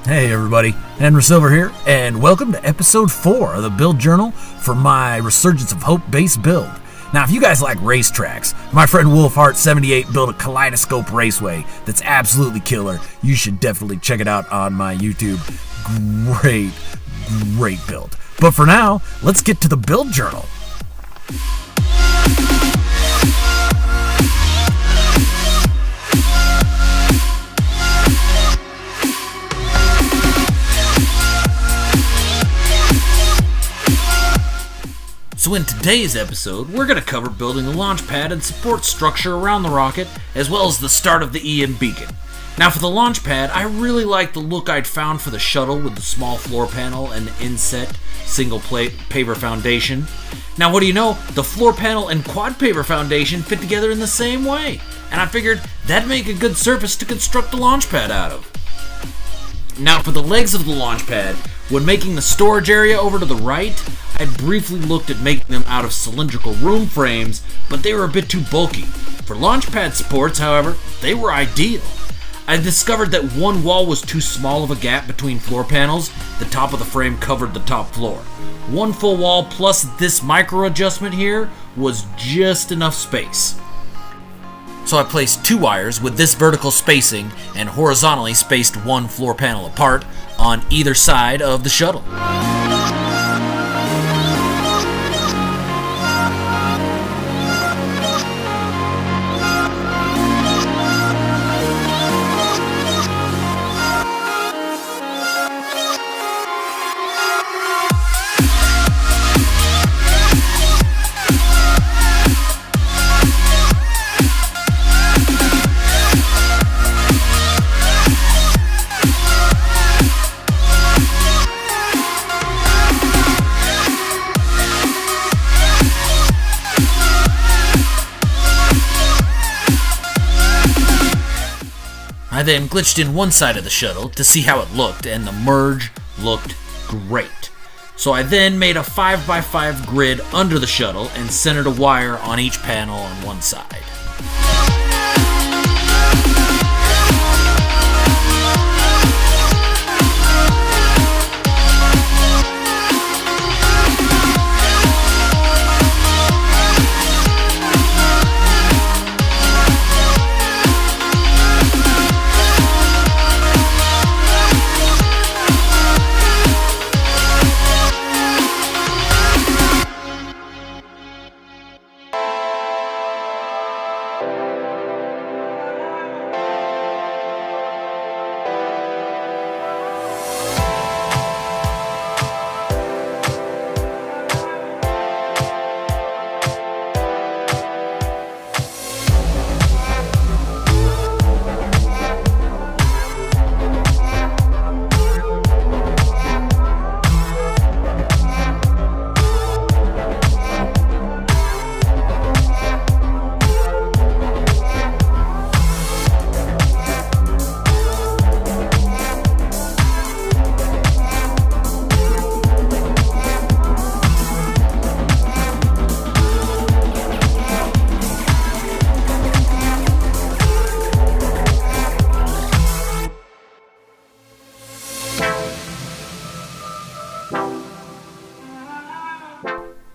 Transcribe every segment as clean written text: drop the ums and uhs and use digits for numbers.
Hey everybody, Henry Silver here, and welcome to episode 4 of the Build Journal for my Resurgence of Hope base build. Now, if you guys like racetracks, my friend Wolfheart78 built a kaleidoscope raceway that's absolutely killer. You should definitely check it out on my YouTube. Great build. But for now, let's get to the Build Journal. So in today's episode, we're going to cover building the launch pad and support structure around the rocket, as well as the start of the EM beacon. Now for the launch pad, I really like the look I'd found for the shuttle with the small floor panel and the inset single plate paver foundation. Now what do you know, the floor panel and quad paver foundation fit together in the same way, and I figured that'd make a good surface to construct the launch pad out of. Now for the legs of the launch pad, when making the storage area over to the right, I briefly looked at making them out of cylindrical room frames, but they were a bit too bulky. For launch pad supports, however, they were ideal. I discovered that one wall was too small of a gap between floor panels. The top of the frame covered the top floor. One full wall plus this micro adjustment here was just enough space. So I placed 2 wires with this vertical spacing and horizontally spaced one floor panel apart on either side of the shuttle. I then glitched in one side of the shuttle to see how it looked, and the merge looked great. So I then made a 5x5 grid under the shuttle and centered a wire on each panel on one side.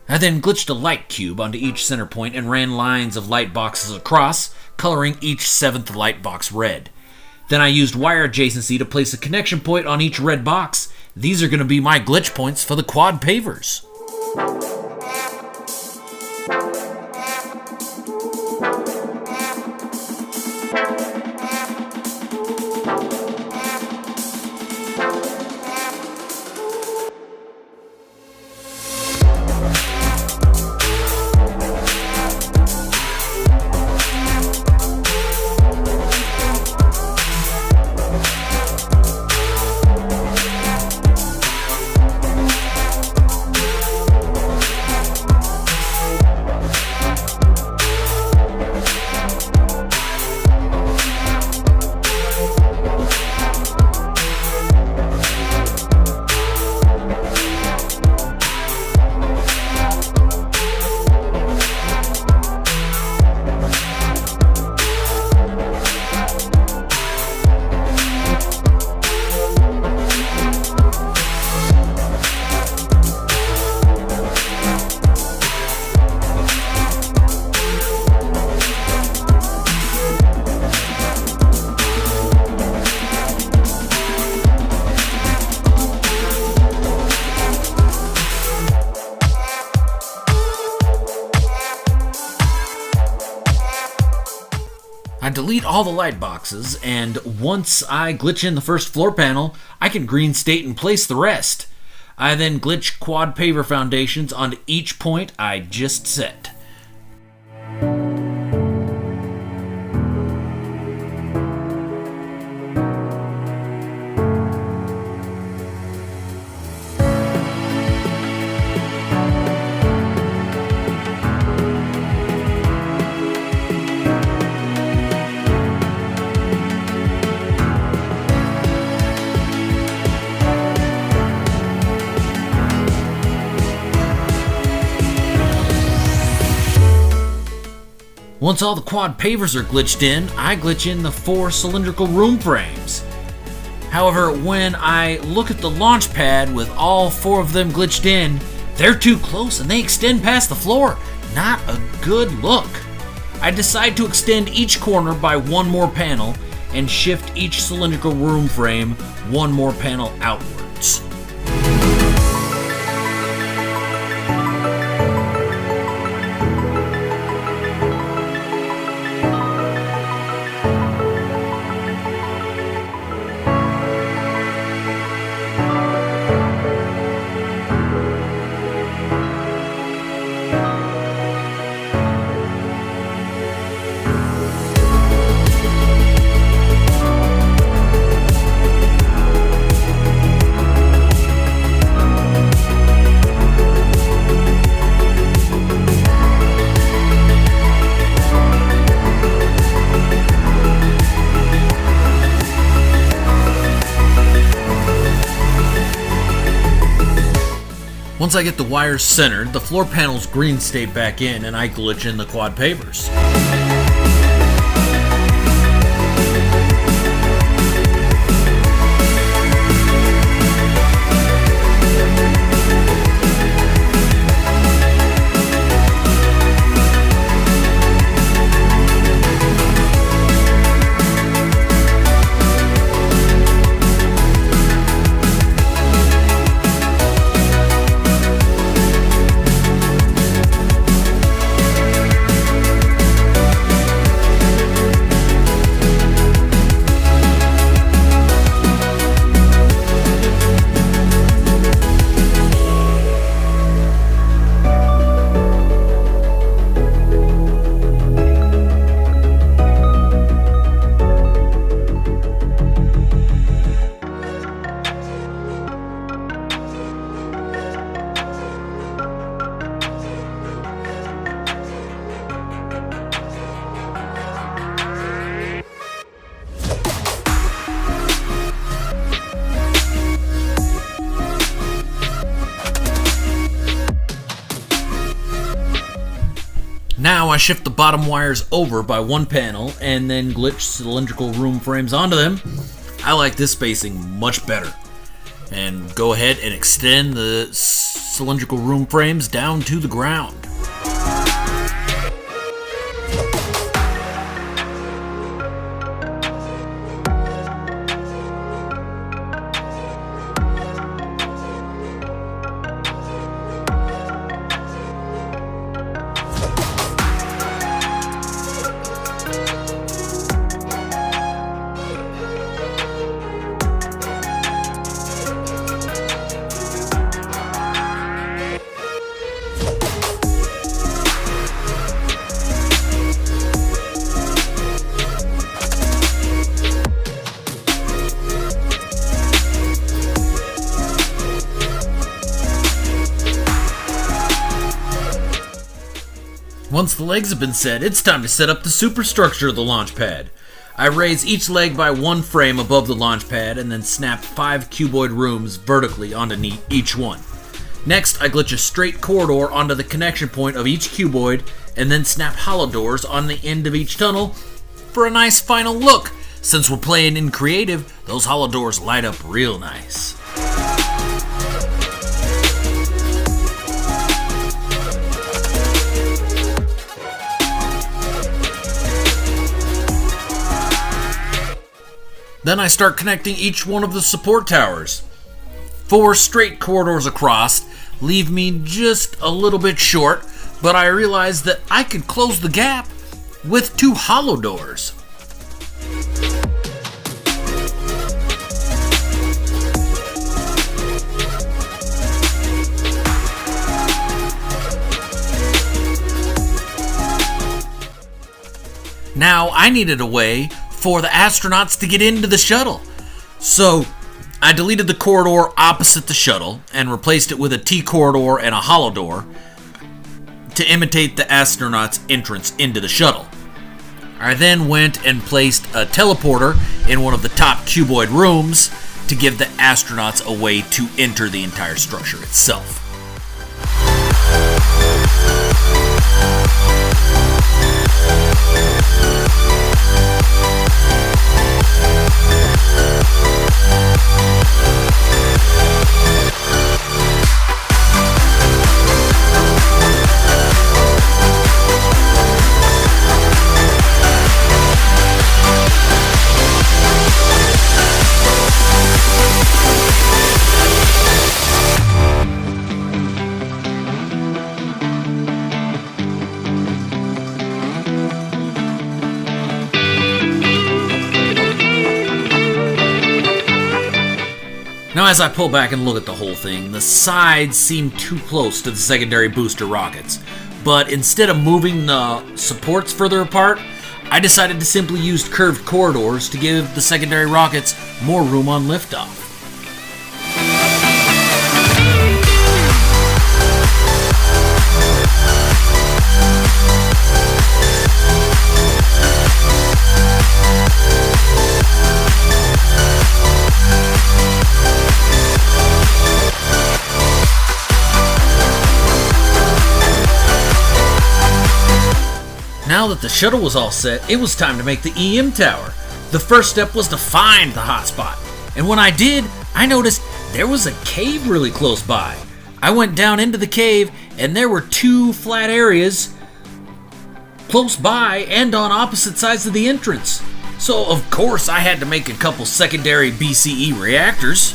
I then glitched a light cube onto each center point and ran lines of light boxes across, coloring each 7th light box red. Then I used wire adjacency to place a connection point on each red box. These are going to be my glitch points for the quad pavers. all the light boxes, and once I glitch in the first floor panel, I can green state and place the rest. I then glitch quad paver foundations onto each point I just set. Once all the quad pavers are glitched in, I glitch in the 4 cylindrical room frames. However, when I look at the launch pad with all 4 of them glitched in, they're too close and they extend past the floor. Not a good look. I decide to extend each corner by 1 more panel and shift each cylindrical room frame 1 more panel outwards. Once I get the wires centered, the floor panels green state back in and I glitch in the quad pavers. Now I shift the bottom wires over by 1 panel and then glitch cylindrical room frames onto them. I like this spacing much better. And go ahead and extend the cylindrical room frames down to the ground. Once the legs have been set, it's time to set up the superstructure of the launch pad. I raise each leg by 1 frame above the launch pad and then snap 5 cuboid rooms vertically onto each one. Next, I glitch a straight corridor onto the connection point of each cuboid and then snap hollow doors on the end of each tunnel for a nice final look. Since we're playing in creative, those hollow doors light up real nice. Then I start connecting each one of the support towers. 4 straight corridors across leave me just a little bit short, but I realized that I could close the gap with 2 hollow doors. Now, I needed a way for the astronauts to get into the shuttle. So, I deleted the corridor opposite the shuttle and replaced it with a T corridor and a hollow door to imitate the astronauts' entrance into the shuttle. I then went and placed a teleporter in one of the top cuboid rooms to give the astronauts a way to enter the entire structure itself. Now, as I pull back and look at the whole thing, the sides seem too close to the secondary booster rockets. But instead of moving the supports further apart, I decided to simply use curved corridors to give the secondary rockets more room on liftoff. Now that the shuttle was all set, it was time to make the EM tower. The first step was to find the hotspot. And when I did, I noticed there was a cave really close by. I went down into the cave and there were two flat areas close by and on opposite sides of the entrance. So of course I had to make a couple secondary BCE reactors.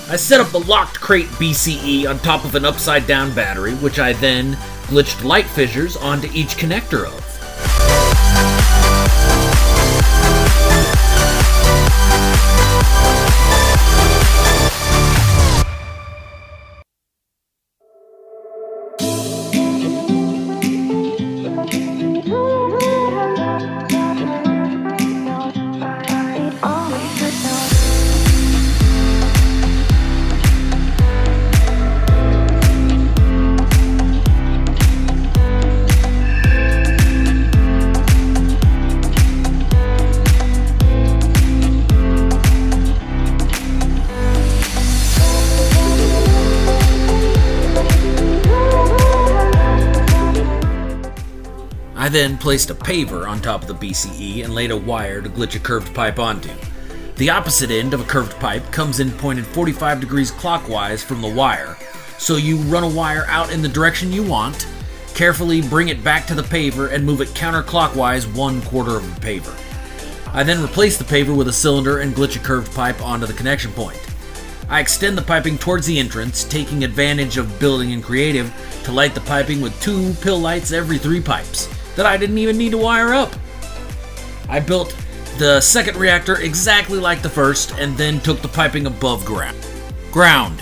I set up a locked crate BCE on top of an upside down battery, which I then glitched light fissures onto each connector of. I then placed a paver on top of the BCE and laid a wire to glitch a curved pipe onto. The opposite end of a curved pipe comes in pointed 45 degrees clockwise from the wire, so you run a wire out in the direction you want, carefully bring it back to the paver and move it counterclockwise 1/4 of the paver. I then replace the paver with a cylinder and glitch a curved pipe onto the connection point. I extend the piping towards the entrance, taking advantage of building in creative to light the piping with 2 pill lights every 3 pipes that I didn't even need to wire up. I built the second reactor exactly like the first and then took the piping above ground.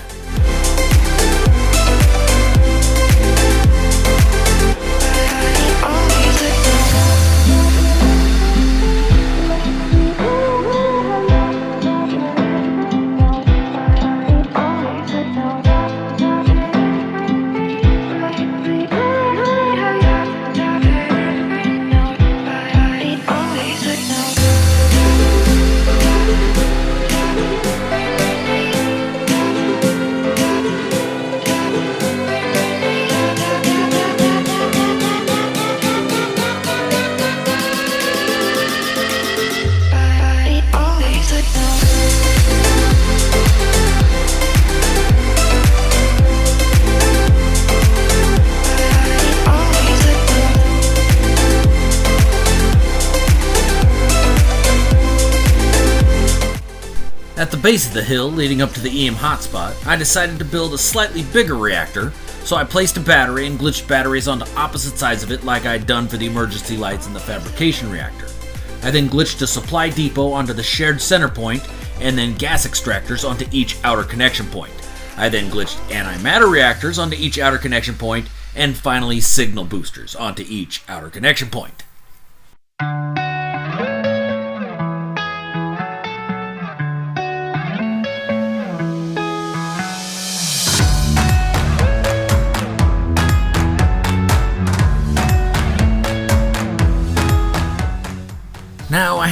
At the base of the hill leading up to the EM hotspot, I decided to build a slightly bigger reactor, so I placed a battery and glitched batteries onto opposite sides of it like I'd done for the emergency lights in the fabrication reactor. I then glitched a supply depot onto the shared center point, and then gas extractors onto each outer connection point. I then glitched antimatter reactors onto each outer connection point, and finally signal boosters onto each outer connection point.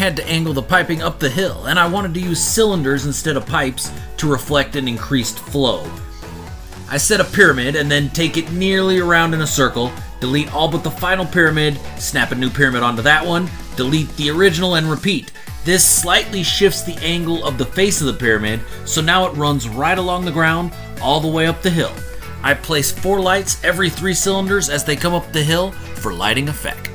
had to angle the piping up the hill, and I wanted to use cylinders instead of pipes to reflect an increased flow. I set a pyramid and then take it nearly around in a circle, delete all but the final pyramid, snap a new pyramid onto that one, delete the original, and repeat. This slightly shifts the angle of the face of the pyramid, so now it runs right along the ground all the way up the hill. I place 4 lights every 3 cylinders as they come up the hill for lighting effect.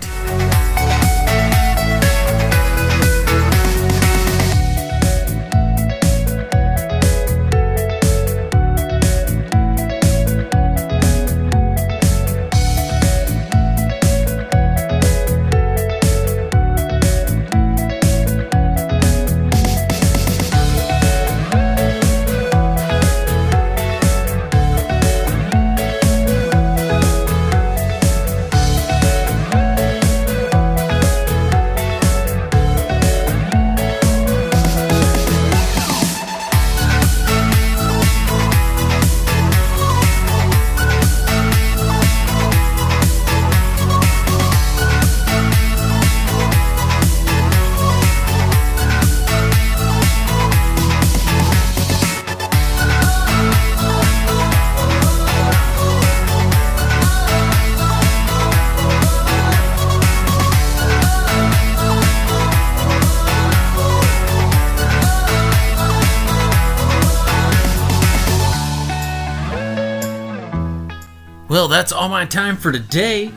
Well, that's all my time for today,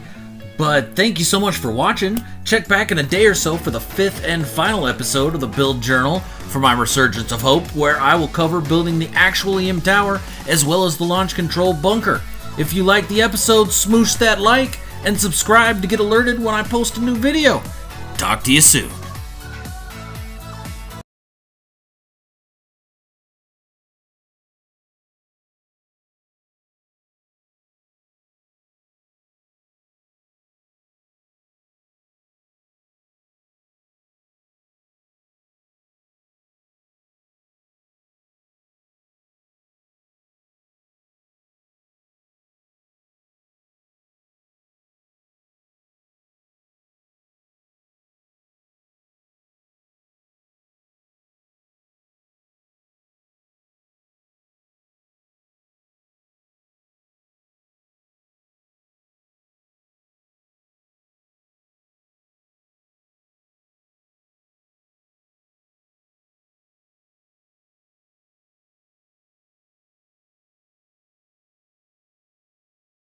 but thank you so much for watching. Check back in a day or so for the 5th and final episode of the Build Journal for my Resurgence of Hope, where I will cover building the actual EM tower as well as the launch control bunker. If you liked the episode, smoosh that like and subscribe to get alerted when I post a new video. Talk to you soon.